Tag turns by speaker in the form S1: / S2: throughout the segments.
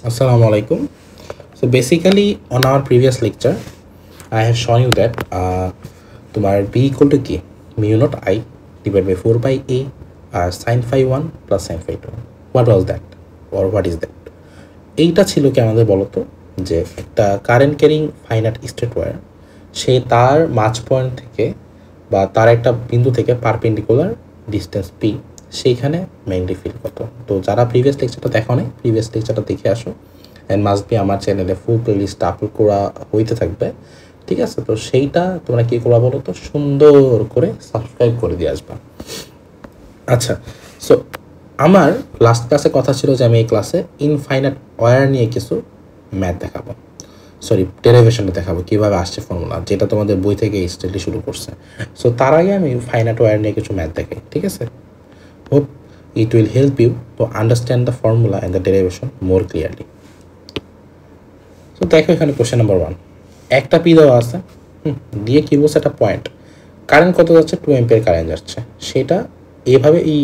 S1: Assalamu alaikum. So basically, on our previous lecture, I have shown you that तुम्हार b equal to k mu naught I divided by 4 by a sin phi 1 plus sin phi 2. What was that? Or what is that? এইটা ছিল কি আমাদের বলতো যে একটা current carrying finite straight wire সে তার মাঝ পয়েন্ট থেকে বা তার একটা বিন্দু থেকে পারপেন্ডিকুলার ডিস্টেন্স p সেইখানে ম্যাগনেটিক ফিল্ড কত। তো যারা প্রিভিয়াস লেকচারটা দেখো নাই প্রিভিয়াস লেকচারটা দেখে আসো, অ্যান্ড মাস্ট বি আমার চ্যানেলে ফুল প্লেলিস্ট আপলোড করা হইতে থাকবে, ঠিক আছে? তো সেইটা তোমরা কী করবা বলো তো, সুন্দর করে সাবস্ক্রাইব করে দিয়ে আসবা। আচ্ছা, সো আমার লাস্ট ক্লাসে কথা ছিল যে আমি এই ক্লাসে ইনফাইনাইট ওয়্যার নিয়ে কিছু ম্যাথ দেখাবো, সরি ডেরিভেশনটা দেখাবো কীভাবে আসছে ফর্মুলা, যেটা তোমাদের বই থেকে স্টাডি শুরু করছে। সো তার আগে আমি ফাইনাইট ওয়্যার নিয়ে কিছু ম্যাথ দেখাই, ঠিক আছে? Hope it will help you to understand the formula and the derivation more clearly. তো দেখো এখানে কোশ্চেন নাম্বার 1, একটা পি দেওয়া আছে, দিয়ে কি বলছে একটা পয়েন্ট, কারেন্ট কত যাচ্ছে 2 অ্যাম্পিয়ার কারেন্ট যাচ্ছে, সেটা এভাবে এই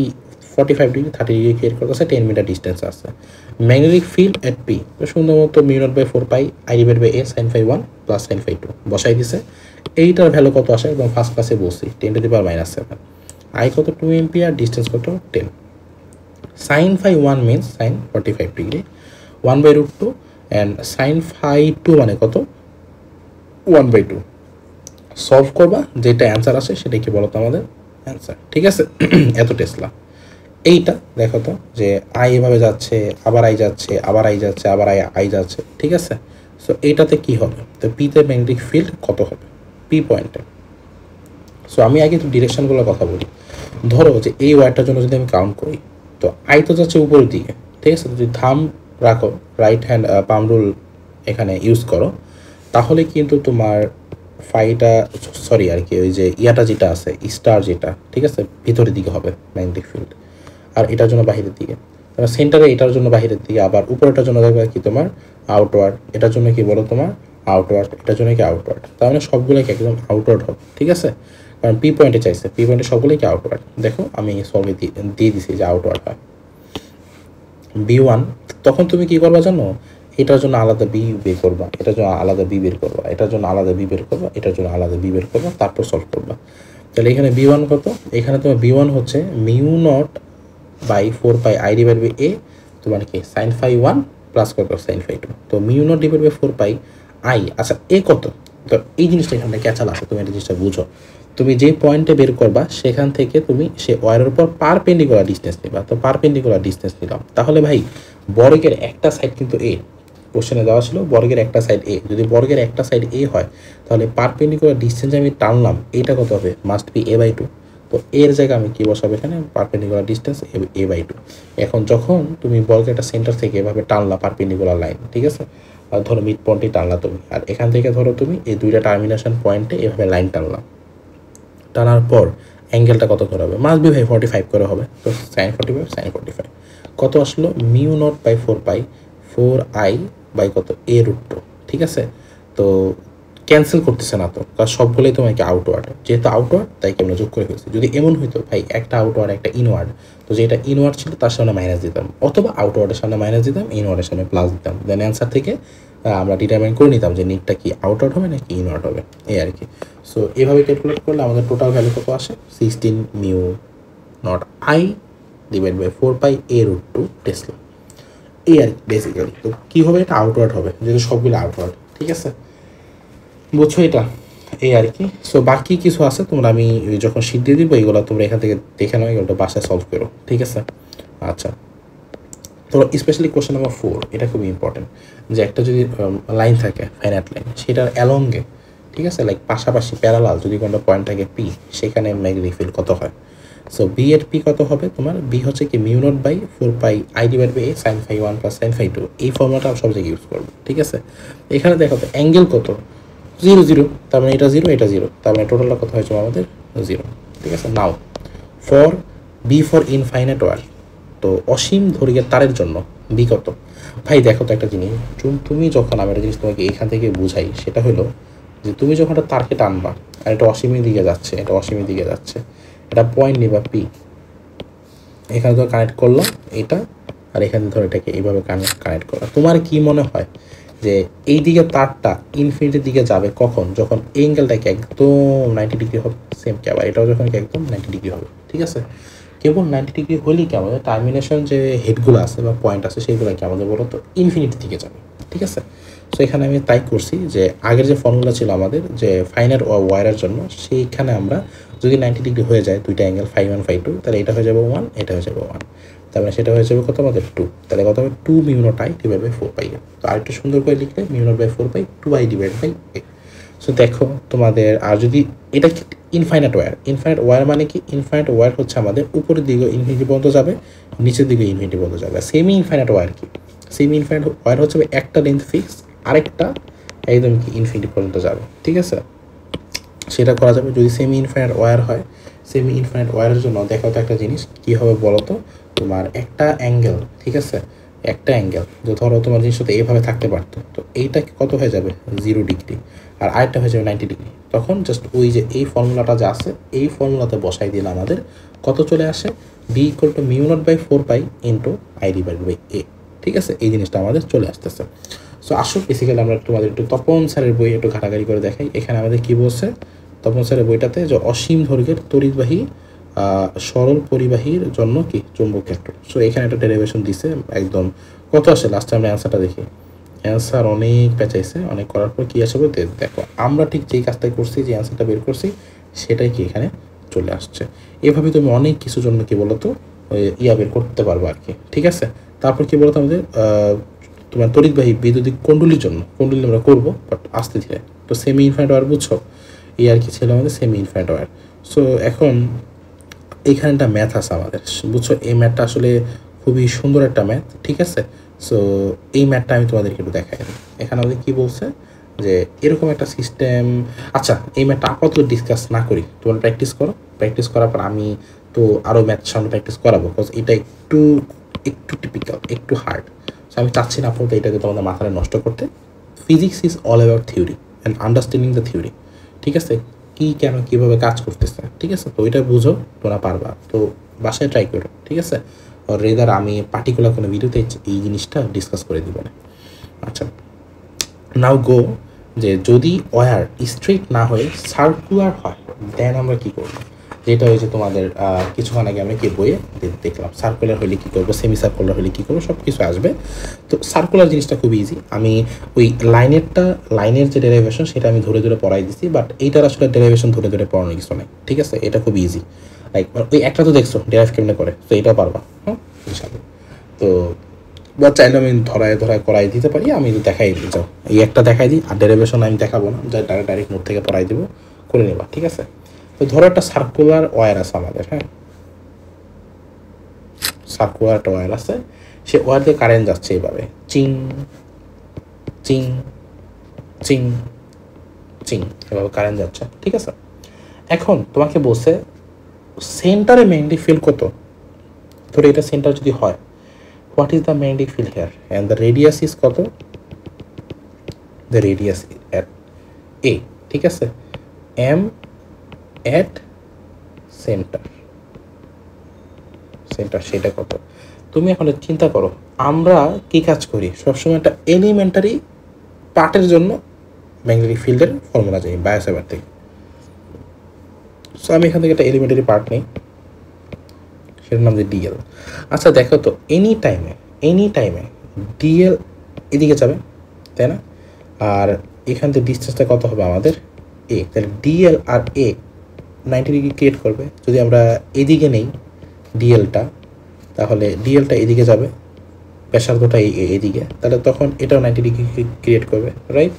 S1: 45 ডিগ্রি 30 ডিগ্রি ক্রিয়েট করতেছে, 10 মিটার ডিস্টেন্স আছে। ম্যাগনেটিক ফিল্ড এট পি সুন্দর মতো mu naught by 4 pi I divide by A sine phi 1 plus sine phi 2 বসাই দিছে। এইটার ভ্যালু কত আসে এবং ফার্স্ট ক্লাসে বলছি 10 টু দি পাওয়ার -7, আই কত 2 অ্যাম্পিয়ার, ডিস্টেন্স কত 10, sine phi 1 means sine 45 degree 1/√2 and sine phi 2 মানে কত 1/2। সলভ করবা, যেটা অ্যান্সার আসে সেটা কি বলতো আমাদের অ্যান্সার, ঠিক আছে? এত টেসলা। এইটা দেখো তো যে আই এভাবে যাচ্ছে, আবার আই যাচ্ছে, আবার আই যাচ্ছে, আবার আই যাচ্ছে, ঠিক আছে? সো এইটাতে কি হবে, তো পিতে ম্যাগনেটিক ফিল্ড কত হবে পি পয়েন্টে। সো আমি আগে তো ডিরেকশনগুলোর কথা বলি। ধরো যে এই ওয়ারটার জন্য যদি আমি কাউন্ট করি, তো আই তো যাচ্ছে উপরের দিকে, ঠিক আছে? যদি থাম রাখো, রাইট হ্যান্ড পাম রুল এখানে ইউজ করো, তাহলে কিন্তু তোমার ফাইটা সরি আর কি ওই যে ইয়াটা যেটা আছে স্টার যেটা, ঠিক আছে, ভিতরের দিকে হবে ম্যাগনেটিক ফিল্ড, আর এটার জন্য বাহিরের দিকে। সেন্টারে এটার জন্য বাহিরের দিকে, আবার উপরেটার জন্য থাকবে কি তোমার আউটওয়ার্ড, এটার জন্য কি বলো তোমার আউটওয়ার্ড, এটার জন্য কি আউটওয়ার্ড। তার মানে সবগুলোই কি একদম আউটওয়ার্ড হবে, ঠিক আছে? কারণ পি পয়েন্টে চাইছে, পি পয়েন্টে সবগুলোই কি আউটওয়ার্ড। দেখো আমি সলভে দিয়ে দিছি যে আউটওয়ার্ড হয় B1। তখন তুমি কি করবা জানো, এটার জন্য আলাদা বি বের করবা, এটার জন্য আলাদা বি বের করবা, এটার জন্য আলাদা বি বের করবা, এটার জন্য আলাদা বি বের করবা, তারপর সলভ করবা। তাহলে এখানে B1 কত, এখানে তোমার B1 হচ্ছে mu naught by 4 pi I divide by A, তোমার কি সাইন ফাই 1 প্লাস কত সাইন ফাই 2। তো mu naught divide by 4 pi I, আচ্ছা এ কত। তো এই জিনিসটা এখানে ক্যাচাল আছে, তুমি একটা জিনিসটা বুঝো। তুমি যে পয়েন্টে বের করবা সেখান থেকে তুমি সে ওয়ারের উপর পারপেন্ডিকুলার ডিস্টেন্স নিবা। তো পারপেন্ডিকুলার ডিস্টেন্স নিলাম, তাহলে ভাই বর্গের একটা সাইড কিন্তু এ, কোশ্চেনে দেওয়া ছিল বর্গের একটা সাইড এ, যদি বর্গের একটা সাইড এ হয় তাহলে পারপেন্ডিকুলার ডিস্টেন্স আমি টানলাম, এইটা কত হবে, মাস্ট বি a/2। তো এর জায়গায় আমি কি বসাবো এখানে, পারপেন্ডিকুলার ডিস্টেন্স a/2। এখন যখন তুমি বর্গের একটা সেন্টার থেকে এভাবে টানলা পারপেন্ডিকুলার লাইন, ঠিক আছে, আর ধরো মিড পয়েন্টে টানলা তুমি, আর এখান থেকে ধরো তুমি এই দুইটা টার্মিনেশন পয়েন্টে এভাবে লাইন টানলাম, টানার পর অ্যাঙ্গেলটা কত করে হবে, মাস্ট বি ভাই 45 করে হবে। তো সাইন 45 সাইন 45 কত আসলো, mu naught by 4 pi 4 I by কত a√2, ঠিক আছে? তো ক্যান্সেল করতেছে না তো, কারণ সবগুলোই তোমাকে আউটওয়ার্ড, যেহেতু আউটওয়ার্ড তাই কেমন যোগ করে ফেলছি। যদি এমন হইতো ভাই একটা আউটওয়ার্ড একটা ইনওয়ার্ড, তো যেটা ইনওয়ার্ড ছিল তার সামনে মাইনাস দিতাম, অথবা আউটওয়ার্ডের সামনে মাইনাস দিতাম, ইনওয়ার্ডের সামনে প্লাস দিতাম, দেন অ্যান্সার থেকে আমরা ডিটারমাইন করে নিতাম যে নিটটা কি আউটওয়ার্ড হবে নাকি ইনওয়ার্ড হবে, এই আর কি। সো এভাবে ক্যালকুলেট করলে আমাদের টোটাল ভ্যালু কত আসে, 16 mu naught I divide by 4 pi a√2 tesla, এই আর কি বেসিক্যালি। তো কী হবে, এটা আউটওয়ার্ড হবে যেহেতু সবগুলো আউটওয়ার্ড, ঠিক আছে? বুঝছো এটা, এই আর কি। সো বাকি কিছু আছে তোমরা আমি যখন শীত দিয়ে দিব এইগুলো তোমরা এখান থেকে দেখে নাও, এগুলো বাসায় সলভ করো, ঠিক আছে? আচ্ছা, তো স্পেশালি কোশ্চেন নাম্বার 4, এটা খুবই ইম্পর্টেন্ট, যে একটা যদি লাইন থাকে ফাইনাইট লাইন, সেটার অ্যালঙ্গে, ঠিক আছে, লাইক পাশাপাশি প্যারালাল যদি কোনো পয়েন্ট থাকে পি, সেখানে ম্যাগনেটিক ফিল্ড কত হয়। সো বি এর পি কত হবে তোমার, বি হচ্ছে কি mu naught by 4 pi I divide by A sine phi 1 plus sine phi 2, এই ফর্মুলাটা সব জায়গায় ইউজ করবো, ঠিক আছে? এখানে দেখো তো অ্যাঙ্গেল কত 0 0, তার মানে এটা 0 এটা 0, তার মানে টোটালটা কত হয়েছে আমাদের 0, ঠিক আছে? Now for B for infinite wire, তো অসীম দৈর্ঘ্যের তারের জন্য বি কত। ভাই দেখো তো একটা জিনিস, তুমি যখন আমি একটা জিনিস তোমাকে এখান থেকে বুঝাই, সেটা হলো যে তুমি যখন একটা তারকে টানবা আর এটা অসীমের দিকে যাচ্ছে, এটা অসীমের দিকে যাচ্ছে, এটা পয়েন্ট নিবা পি, এখানে তো কানেক্ট করলাম এটা আর এখানে ধরো এটাকে এইভাবে কানেক্ট করা। তোমার কি মনে হয় যে এই দিকে তারটা ইনফিনিটির দিকে যাবে কখন? যখন অ্যাঙ্গেলটাকে একদম 90 ডিগ্রি হবে। সেম কি আবার এটাও যখন একদম 90 ডিগ্রি হবে, ঠিক আছে? কেবল 90 ডিগ্রি হলেই কি আমাদের টার্মিনেশন যে হেডগুলো আছে বা পয়েন্ট আছে সেইগুলো কি আমাদের বলতো ইনফিনিটির দিকে যাবে, ঠিক আছে? সো এখানে আমি তাই করছি যে আগের যে ফর্মুলা ছিল আমাদের যে ফাইনার ওয়ারের জন্য, সেইখানে আমরা যদি 90 ডিগ্রি হয়ে যায় দুইটা অ্যাঙ্গেল φ1 φ2, তাহলে এটা হয়ে যাবে 1, এটা হয়ে যাবে 1, তার মানে সেটা হয়ে যাবে কত আমাদের 2, তাহলে কত হবে 2 mu naught I divide by 4 pi. তো আর একটু সুন্দর করে লিখলে mu naught by 4 pi 2 I divide by a. So দেখো তোমাদের, আর যদি এটা ইনফাইনাইট ওয়্যার মানে কি? ইনফাইনাইট ওয়্যার হচ্ছে আমাদের উপরের দিকে ইনফিনিটি পর্যন্ত যাবে, নিচের দিকে ইনফিনিটি পর্যন্ত যাবে। সেমি ইনফাইনাইট ওয়্যার কি? সেমি ইনফাইনাইট ওয়্যার হচ্ছে একটা লেন্থ ফিক্স, আরেকটা একদম কি ইনফিনিটি পর্যন্ত যাবে, ঠিক আছে? সেটা করা যাবে যদি সেমি ইনফাইনাইট ওয়্যার হয়। সেমি ইনফাইনাইট ওয়্যারের জন্য দেখো তো একটা জিনিস কী হবে বলো তো, তোমার একটা অ্যাঙ্গেল, ঠিক আছে, একটা অ্যাঙ্গেল যে ধরো তোমার জিনিসটা এইভাবে থাকতে পারতো, তো এইটা কত হয়ে যাবে 0 ডিগ্রি, আর আরেকটা হয়ে যাবে 90 ডিগ্রি। তখন জাস্ট ওই যে এই ফর্মুলাটা যে আছে এই ফর্মুলাতে বসাই দিলে আমাদের কত চলে আসে, B equal to mu naught by 4 pi into I divide by A, ঠিক আছে? এই জিনিসটা আমাদের চলে আসতেছে। সো আসো বেসিক্যালি আমরা তোমাদের একটু তপন স্যারের বই একটু ঘাটাঘাটি করে দেখাই। এখানে আমাদের কী বলছে তপন স্যারের বইটাতে, যে অসীম দৈর্ঘ্যের তড়িৎবাহী সরল পরিবাহীর জন্য কি চুম্বক ক্ষেত্র। সো এখানে একটা ডেরিভেশন দিছে একদম, কত আসে লাস্ট টাইম অ্যান্সারটা দেখি, অ্যান্সার অনেক পেঁচাইছে, অনেক করার পর কী আসে বলতে দেখো আমরা ঠিক যেই কাজটাই করছি, যে অ্যান্সারটা বের করছি সেটাই কি এখানে চলে আসছে। এভাবে তুমি অনেক কিছুর জন্য কি বলতো ইয়া বের করতে পারবো আর কি, ঠিক আছে? তারপর কি বলতো আমাদের তোমার তড়িৎবাহী বৈদ্যুতিক কুণ্ডলীর জন্য, কুণ্ডলী আমরা করবো বাট আস্তে ধীরে। তো সেমি ইনফাইনাইট ওয়্যার বুঝছো, এই আর কি ছিল আমাদের সেমি ইনফাইনাইট ওয়্যার। সো এখন এইখানে একটা ম্যাথ আছে আমাদের, বুঝছো? এই ম্যাথটা আসলে খুবই সুন্দর একটা ম্যাথ, ঠিক আছে? সো এই ম্যাথটা আমি তোমাদেরকে একটু দেখাই। এখানে আমাদের কী বলছে যে এরকম একটা সিস্টেম। আচ্ছা, এই ম্যাথটা আপাতত ডিসকাস না করি, তোমরা প্র্যাকটিস করো, প্র্যাকটিস করার পর আমি তো আরও ম্যাথ সামনে প্র্যাকটিস করাবো, বিকজ এটা একটু টিপিক্যাল, একটু হার্ড। সো আমি চাচ্ছি না আপাতত এটাকে তোমাদের মাথায় নষ্ট করতে। Physics is all about theory and understanding the theory, ঠিক আছে? কী কেন কীভাবে কাজ করতেছে, ঠিক আছে? তো ওইটা বুঝো, তোমরা পারবা, তো বাসায় ট্রাই করো, ঠিক আছে? আর রেদার আমি পার্টিকুলার কোনো ভিডিওতে এই জিনিসটা ডিসকাস করে দিব না। আচ্ছা, নাও গো, যে যদি ওয়্যার স্ট্রেট না হয়ে সার্কুলার হয় দেন আমরা কী করবো, যেটা হয়েছে তোমাদের কিছুক্ষণ আগে আমরা কি বইয়ে দেখলাম। সার্কুলার হলে কী করবো, সেমি সার্কুলার হলে কী করবো, সব কিছু আসবে। তো সার্কুলার জিনিসটা খুব ইজি, আমি ওই লাইনের যে ডেরিভেশন সেটা আমি ধরে ধরে পড়াই দিছি, বাট এইটার আসলে ডেরিভেশন ধরে ধরে পড়ানোর কিছু নেই, ঠিক আছে? এটা খুব ইজি, লাইক ওই একটা তো দেখছো ডেরাইভ কেমনে করে, তো এটাও পারবা, হ্যাঁ ইনশাআল্লাহ। তো বা চাইলে আমি ধরায় করাই দিতে পারি, আমি দেখাই দিই, যাও এই একটা দেখাই দিই, আর ডেরিভেশন আমি দেখাবো না, যা ডাইরেক্ট নোট থেকে পড়াই দেবো, করে নেবা, ঠিক আছে? তো ধরো একটা সার্কুলার ওয়্যার আছে আমাদের, হ্যাঁ, সার্কুলার একটা ওয়্যার আছে, সে ওয়্যার দিয়ে কারেন্ট যাচ্ছে এইভাবে চিং চিং চিং চিং, এভাবে কারেন্ট যাচ্ছে, ঠিক আছে? এখন তোমাকে বলছে সেন্টারে ম্যাগনেটিক ফিল্ড কত, ধরো এটা সেন্টার যদি হয়, what is the magnetic field here and the radius is কত, দ্য রেডিয়াস অ্যাট এ, ঠিক আছে? এম অ্যাট সেন্টার সেটা কত? তুমি এখন চিন্তা করো, আমরা কি কাজ করি সবসময়, একটা এলিমেন্টারি পার্টের জন্য ম্যাগনেটিক ফিল্ডের ফর্মুলা জানি বায়োসেভার থেকে। সো আমি এখান থেকে একটা এলিমেন্টারি পার্ট নেই, সেটার নাম যে ডিএল। আচ্ছা দেখো তো, এনি টাইমে ডিএল এদিকে যাবে, তাই না? আর এখান থেকে ডিস্টেন্সটা কত হবে আমাদের এ, তাহলে ডিএল আর এ 90 ডিগ্রি ক্রিয়েট করবে। যদি আমরা এদিকে নেই ডিএলটা, তাহলে ডিএলটা এদিকে যাবে, ব্যাসার্ধটা এদিকে, তাহলে তখন এটাও 90 ডিগ্রি ক্রিয়েট করবে, রাইট?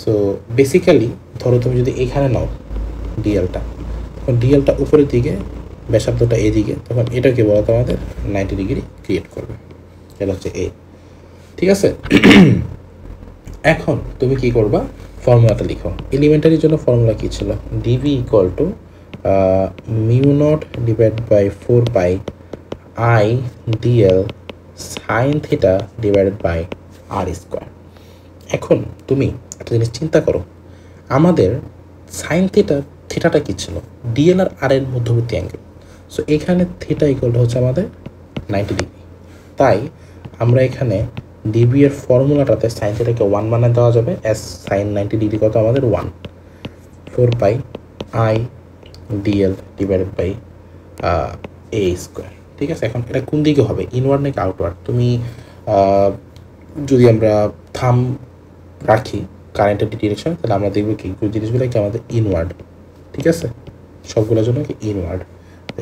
S1: সো বেসিক্যালি ধরো তুমি যদি এখানে নাও ডিএলটা, তখন ডিএলটা উপরের দিকে, ব্যাসার্ধটা এদিকে, তখন এটাকে বলা তো আমাদের 90 ডিগ্রি ক্রিয়েট করবে, এটা হচ্ছে এ, ঠিক আছে? এখন তুমি কি করবা, ফর্মুলাটা লিখো। এলিমেন্টারির জন্য ফর্মুলা কী ছিল, DV equal to mu naught divide by 4 pi I DL sine theta divided by R square. এখন তুমি একটা জিনিস চিন্তা করো, আমাদের সাইন থিটাটা কী ছিল, ডিএল আর এর মধ্যবর্তী অ্যাঙ্গেল। সো এখানে থিটা ইকুয়াল হচ্ছে আমাদের 90 ডিগ্রি, তাই আমরা এখানে ডিবি এর ফর্মুলাটাতে সাইন থিটাকে 1 বানায় দেওয়া যাবে এস সাইন 90 ডিগ্রি কত আমাদের 1 4 pi I dl divided by A square. ঠিক আছে, এখন এটা কোন দিকে হবে, ইনওয়ার্ড নাকি আউটওয়ার্ড? তুমি যদি আমরা থাম রাখি কারেন্টের ডিরেকশন, তাহলে আমরা দেখবো কি জিনিসগুলো কি আমাদের ইনওয়ার্ড। ঠিক আছে, সবগুলোর জন্য কি ইনওয়ার্ড।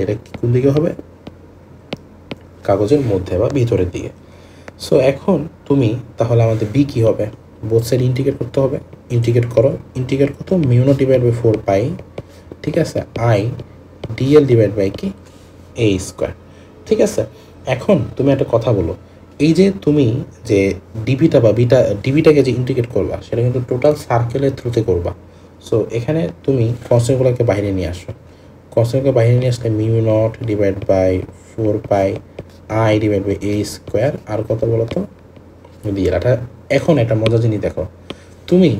S1: এটা কোন দিকে হবে, কাগজের মধ্যে বা ভিতরের দিকে। সো এখন তুমি তাহলে আমাদের বি কী হবে, বোথ সাইড ইন্টিগ্রেট করতে হবে। ইন্টিগ্রেট করো, ইন্টিগ্রেট কত, মিউ নট ডিভাইড বাই 4 পাই, ঠিক আছে, আই ডিএল ডিভাইড বাই কি এ স্কোয়ার। ঠিক আছে, এখন তুমি একটা কথা বলো, এই যে তুমি যে ডিবিটা বা ডিবিটাকে যে ইন্টিগ্রেট করবা সেটা কিন্তু টোটাল সার্কেলের থ্রুতে করবা। সো এখানে তুমি কনস্ট্যান্টগুলোকে বাইরে নিয়ে আসো, কনস্ট্যান্টকে বাইরে নিয়ে আসলে mu naught divide by 4 pi I divide by A square, আর কত বলো তো ডিএল। এখন একটা মজার জিনিস দেখো, তুমি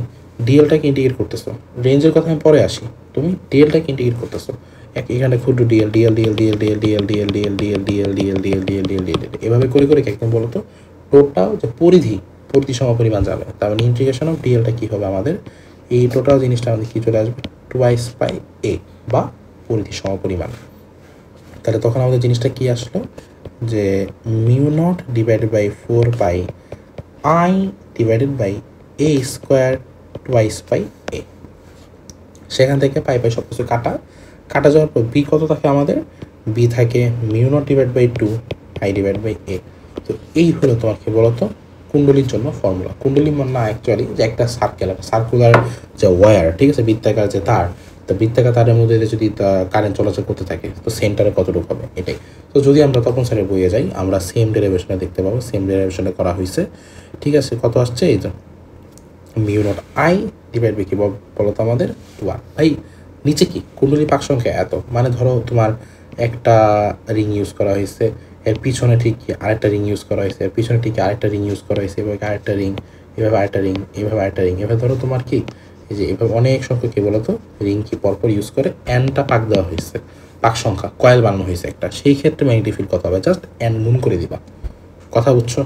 S1: ডিএলটাকে ইন্টিগ্রেট করতেছো, রেঞ্জের কথা আমি পরে আসি, তুমি ডিএলটাকে ইন্টিগ্রেট করতেছো, এখানে ক্ষুদ্র DL DL DL DL DL DL DL DL DL DL DL DL DL DL DL এভাবে করে করে একদম বলো তো টোটাল যে পরিধি সমপরিমাণ যাবে, তার মানে ইন্টিগ্রেশন অফ ডিএলটা কী হবে আমাদের, এই টোটাল জিনিসটা আমাদের কী চলে আসবে, টুয়াইস পাই এ বা পরিধি সমপরিমাণ। তাহলে তখন আমাদের জিনিসটা কী আসলো, যে mu naught divided by 4 pi I divided by A square twice pi A. সেখান থেকে পাই সব কিছু কাটা যাওয়ার পর বি কত থাকে আমাদের, বি থাকে mu naught divide by 2 I divide by A. তো এই হলো তোমার কি বলতো কুণ্ডলীর জন্য ফর্মুলা। কুণ্ডলী মানে না অ্যাকচুয়ালি যে একটা সার্কুলার যে ওয়্যার, ঠিক আছে, বৃত্তাকার যে তার, তো বৃত্তাকার তারের মধ্যে যদি কারেন্ট চলাচল করতে থাকে তো সেন্টারে কতটুকু হবে এটাই। তো যদি আমরা তপন স্যারের বইয়ে যাই আমরা সেম ডেরিভেশনে দেখতে পাবো, সেম ডেরিভেশনে করা হয়েছে। ঠিক আছে, কত আসছে, এই তো mu naught I divide by কি বলো তো আমাদের 1 ভাই। নিচে কি কুণ্ডলী পাক সংখ্যা এত, মানে ধরো তোমার একটা রিং ইউজ করা হয়েছে, এর পিছনে ঠিক কি আরেকটা রিং ইউজ করা হয়েছে, এর পিছনে ঠিক আরেকটা রিং ইউজ করা হয়েছে, এভাবে আরেকটা রিং, এভাবে আরেকটা রিং, এভাবে আরেকটা রিং, এভাবে ধরো তোমার কি এই যে এভাবে অনেক সংখ্যা কি বলতো রিং কি পরপর ইউজ করে এনটা পাক দেওয়া হয়েছে, পাক সংখ্যা কয়েল বানানো হয়েছে একটা, সেই ক্ষেত্রে ম্যাগনেটিক ফিল্ড কত হবে, জাস্ট এন গুণ করে দিবা। কথা বুঝছো,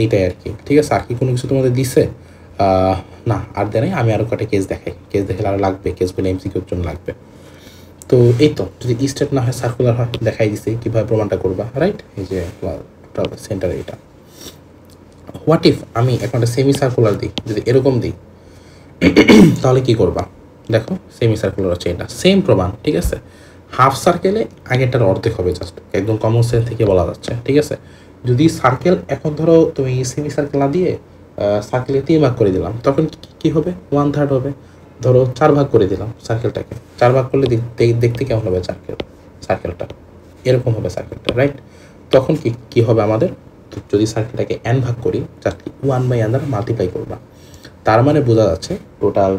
S1: এইটাই আর কি। ঠিক আছে, আর কি কোনো কিছু তোমাদের দিছে না, আর দেয় নাই। আমি আরও কটা কেস দেখাই, কেস দেখালে আরও লাগবে, কেসগুলো এমসিকিউর জন্য লাগবে। তো এই তো যদি স্টেট না হয় সার্কুলার হয়, দেখাই দিছে কীভাবে প্রমাণটা করবা, রাইট। এই যে সেন্টারে এটা। হোয়াট ইফ আমি এখন একটা সেমি সার্কুলার দিই, যদি এরকম দিই তাহলে কি করবা, দেখো সেমি সার্কুলার হচ্ছে এটা, সেম প্রমাণ। ঠিক আছে, হাফ সার্কেলে আগেরটার অর্ধেক হবে, জাস্ট একদম কমন সেন্স থেকে বলা যাচ্ছে। ঠিক আছে, যদি সার্কেল এখন ধরো তুমি সেমি সার্কেল না দিয়ে সার্কেলে 3 ভাগ করে দিলাম, তখন কি হবে, 1/3 হবে। ধরো 4 ভাগ করে দিলাম সার্কেলটাকে, 4 ভাগ করলে দেখতে কেমন হবে সার্কেলটা এরকম হবে সার্কেলটা, রাইট। তখন কি হবে আমাদের, যদি সার্কেলটাকে n ভাগ করি, জাস্ট 1/n দ্বারা মাল্টিপ্লাই করবা, তার মানে বোঝা যাচ্ছে টোটাল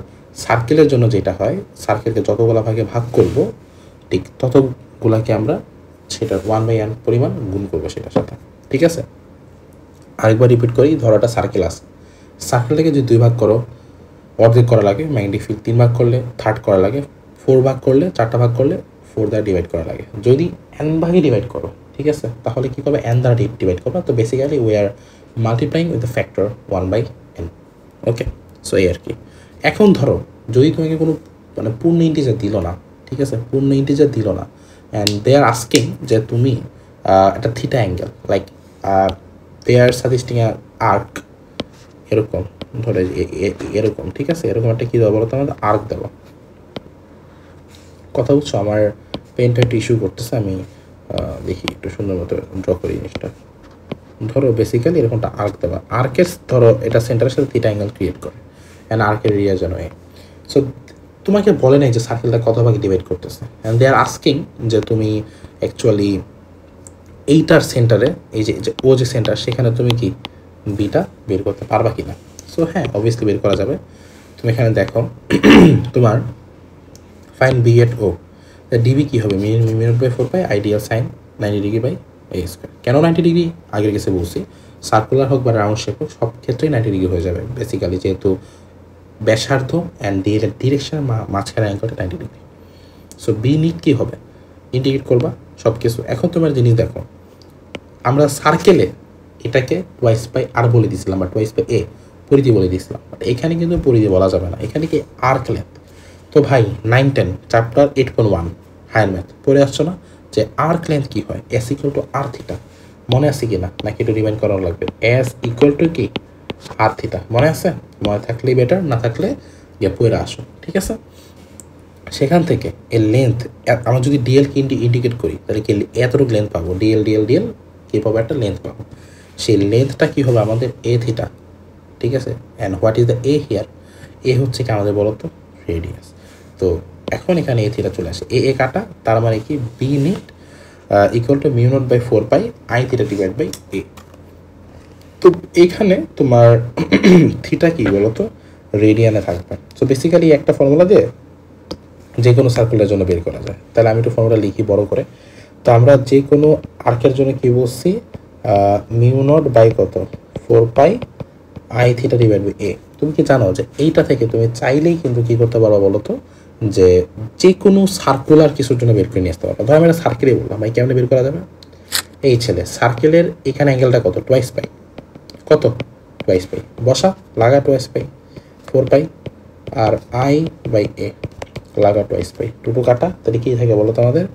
S1: সার্কেলের জন্য যেটা হয়, সার্কেলকে যতগুলো ভাগে ভাগ করব ঠিক ততগুলাকে আমরা সেটার 1/n পরিমাণ গুণ করবো সেটার সাথে। ঠিক আছে, আরেকবার রিপিট করি, ধরো একটা সার্কেল আছে, সার্কেলটাকে যদি 2 ভাগ করো অর্ধেক করা লাগে, ম্যাগনেটিক ফিল্ড 3 ভাগ করলে থার্ড করা লাগে, 4 ভাগ করলে 4টা ভাগ করলে 4 দ্বারা ডিভাইড করা লাগে। যদি n ভাগে ডিভাইড করো, ঠিক আছে, তাহলে কী করবে, n দ্বারা ডিভাইড করবা। তো basically we are multiplying with the factor 1/n। Okay, so এই আর কি। এখন ধরো যদি তোমাকে কোনো মানে পূর্ণ ইন্টিজার দিল না, ঠিক আছে, পূর্ণ ইন্টিজার দিল না, অ্যান্ড দে আর আস্কিং যে তুমি একটা থিটা অ্যাঙ্গেল লাইক দে আর সাজেস্টিং আর্ক, এরকম ধরে এরকম, ঠিক আছে, এরকম একটা কী দেওয়া বলো তো আমাদের আর্ক দেওয়া। কথা বুঝছো, আমার পেনটা একটু ইস্যু করতেছে, আমি দেখি একটু সুন্দর মতো ড্র করি জিনিসটা। ধরো বেসিক্যালি এরকমটা আর্ক দেওয়া, আর্কের ধরো এটা সেন্টারের সাথে থিটা অ্যাঙ্গেল ক্রিয়েট করে, অ্যান্ড আর্কের এরিয়া যেন সো তোমাকে বলে নাই যে সার্কেলটা কত ভাগে ডিভাইড করতেছে, অ্যান্ড দে আর আস্কিং যে তুমি অ্যাকচুয়ালি এইটার সেন্টারে এই যে ও যে সেন্টার সেখানে তুমি কি বিটা বের করতে পারবা কি না। সো হ্যাঁ, অবভিয়াসলি বের করা যাবে। তুমি এখানে দেখো তোমার ফাইন বি এট ও, ডিবি কী হবে, মিনিট by 4 pi I dl sine 90 degree by A square. কেন 90 ডিগ্রি আগের কাছে বলছি, সার্কুলার হোক বা রাউন্ড শেপ হোক সব ক্ষেত্রেই 90 ডিগ্রি হয়ে যাবে বেসিক্যালি, যেহেতু ব্যাসার্ধ অ্যান্ড ডিরেকশন মাঝখানে অ্যাঙ্গেলটা 90 ডিগ্রি। সো বি নিট কী হবে, ইন্টিগ্রেট করবা সব কিছু। এখন তোমার জিনিস দেখো, আমরা সার্কেলে এটাকে টোয়াইস বাই আর বলে দিয়েছিলাম বা টোয়াইস বাই এ পরিধি বলে দিয়েছিলাম, বাট এখানে কিন্তু পরিধি বলা যাবে না, এখানে কি আর্ক লেন্থ। তো ভাই 9-10 চ্যাপ্টার 8.1 হায়ার ম্যাথ পড়ে আসছো না যে আর্ক লেন্থ কী হয়, S equal to R theta, মনে আছে কি না, নাকি একটু রিমাইন্ড করানো লাগবে? এস ইকুয়াল টু কি আর থিটা, মনে আছে? মনে থাকলেই বেটার, না থাকলে গিয়ে পড়ে আসো, ঠিক আছে? সেখান থেকে এর লেন্থ আমরা যদি ডিএলকে ইন্ডিকেট করি তাহলে কি এতটুকু লেন্থ পাবো, ডিএল ডিএল ডিএল কী পাবো, একটা লেন্থ পাবো। সেই লেন্থটা কী হবে আমাদের এ থিটা, ঠিক আছে? And what is the A here? A হচ্ছে কি আমাদের বলো তো রেডিয়াস। তো এখন এখানে এ থিটা চলে আসে, এ কাটা, তার মানে কি B net equal to mu naught by 4 pi I theta divide by A. তো এইখানে তোমার থিটা কি বলো তো রেডিয়ানে থাকবে। সো বেসিক্যালি একটা ফর্মুলা দিয়ে যে কোনো সার্কেলের জন্য বের করা যায়। তাহলে আমি একটু ফর্মুলা লিখি বড় করে। তো আমরা যে কোনো আর্কের জন্য কী বলছি, মিউ নট বাই কত 4 pi I theta divide by এ। তুমি কি জানো যে এইটা থেকে তুমি চাইলেই কিন্তু কী করতে পারো বলো তো, যে কোনো সার্কুলার কিছুর জন্য বের করে নিয়ে আসতে পারো। ধর আমি একটা সার্কেলই বললাম, ভাই কেমন বের করা যাবে? এই ছেলে সার্কেলের এখানে অ্যাঙ্গেলটা কত, টোয়াইস পাই, কত টোয়াইস পাই, বসা লাগা টোয়াইস পাই 4 পাই আর আই বাই এ লাগা টোয়াইস পাই, টু কাটা, তাহলে কী থাকে বলো তো আমাদের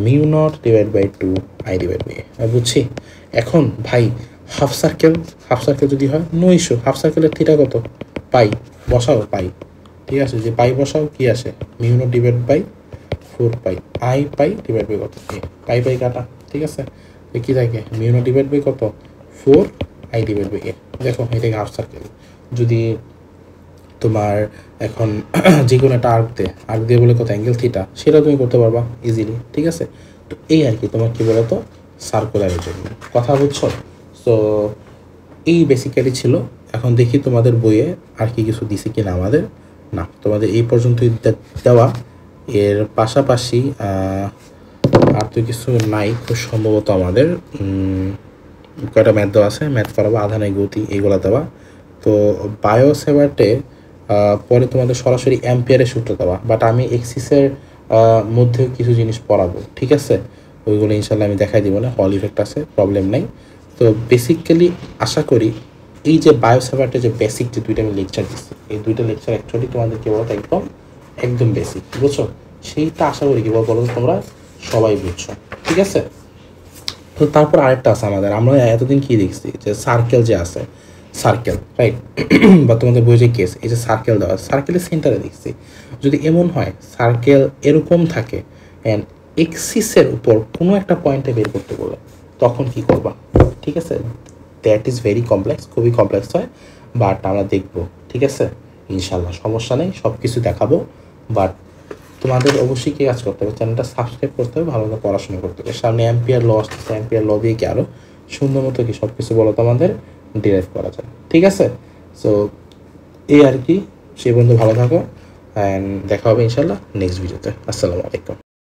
S1: mu naught divide by 2 I divide by A. বুঝছি? এখন ভাই হাফ সার্কেল যদি হয় নো ইস্যু, হাফ সার্কেলের থিটা কত পাই, বসাও পাই, ঠিক আছে? যে পাই বসাও কি আসে, mu naught divide by 4 pi I pi divide by কত এ, পাই কাটা, ঠিক আছে? কী থাকে মিউ নট ডিভাইড বাই কত 4 আই ডিভাইড বাই এ। দেখো এটাকে হাফ সার্কেল। যদি তোমার এখন যে কোনো একটা আর্ক দিয়ে বলে কত অ্যাঙ্গেল থিটা, সেটা তুমি করতে পারবা ইজিলি, ঠিক আছে? তো এই আর কি তোমার কী বলো তো সার্কুলারের জন্য, কথা বুঝছো? সো এই বেসিক্যালি ছিল। এখন দেখি তোমাদের বইয়ে আর কি কিছু দিছে কিনা আমাদের, না তোমাদের এই পর্যন্তই দেওয়া। এর পাশাপাশি আর তো কিছু নাই খুব সম্ভবত। আমাদের কয়টা ম্যাথ দেওয়া আছে, ম্যাথ করাবো, আধানের গতি এইগুলো দেওয়া। তো বায়োসেভারটে পরে তোমাদের সরাসরি অ্যাম্পিয়ারের সূত্র দেওয়া, বাট আমি এক্সিসের মধ্যেও কিছু জিনিস পড়াবো, ঠিক আছে? ওইগুলো ইনশাল্লাহ আমি দেখাই দিব না, হল ইফেক্ট আছে, প্রবলেম নাই। তো বেসিক্যালি আশা করি এই যে বায়োসেভারটে যে বেসিক যে দুইটা আমি লেকচার দিচ্ছি, এই দুইটা লেকচার অ্যাকচুয়ালি তোমাদের কি বলতো একদম বেসিক, বুঝছো? সেইটা আশা করি কি বলো তোমরা সবাই বুঝছো, ঠিক আছে? তো তারপর আরেকটা আছে আমাদের, আমরা এতদিন কি দেখছি যে সার্কেল যে আছে, সার্কেল রাইট, বা তোমাদের বই যে কেস, এই যে সার্কেল দেওয়া, সার্কেলের সেন্টারে দেখছি যদি এমন হয় সার্কেল এরকম থাকে অ্যান্ড এক্সিসের উপর কোনো একটা পয়েন্টে বের করতে বলে, তখন কি করবা, ঠিক আছে? দ্যাট ইজ ভেরি কমপ্লেক্স, খুবই কমপ্লেক্স হয়, বাট আমরা দেখবো, ঠিক আছে? ইনশাল্লাহ সমস্যা নেই, সব কিছু দেখাবো। বাট তোমাদের অবশ্যই কি কাজ করতে হবে, চ্যানেলটা সাবস্ক্রাইব করতে হবে, ভালোভাবে পড়াশোনা করতে হবে। সামনে অ্যাম্পিয়ার ল আসতেছে, অ্যাম্পিয়ার ল দিয়ে কি আরও সুন্দর মতো কি সব কিছু বলো তোমাদের ডিরাইভ করা যায়, ঠিক আছে? সো এই আর কি, সেই বন্ধু ভালো থাকো অ্যান্ড দেখা হবে ইনশাল্লাহ নেক্সট ভিডিওতে। আসসালামু আলাইকুম।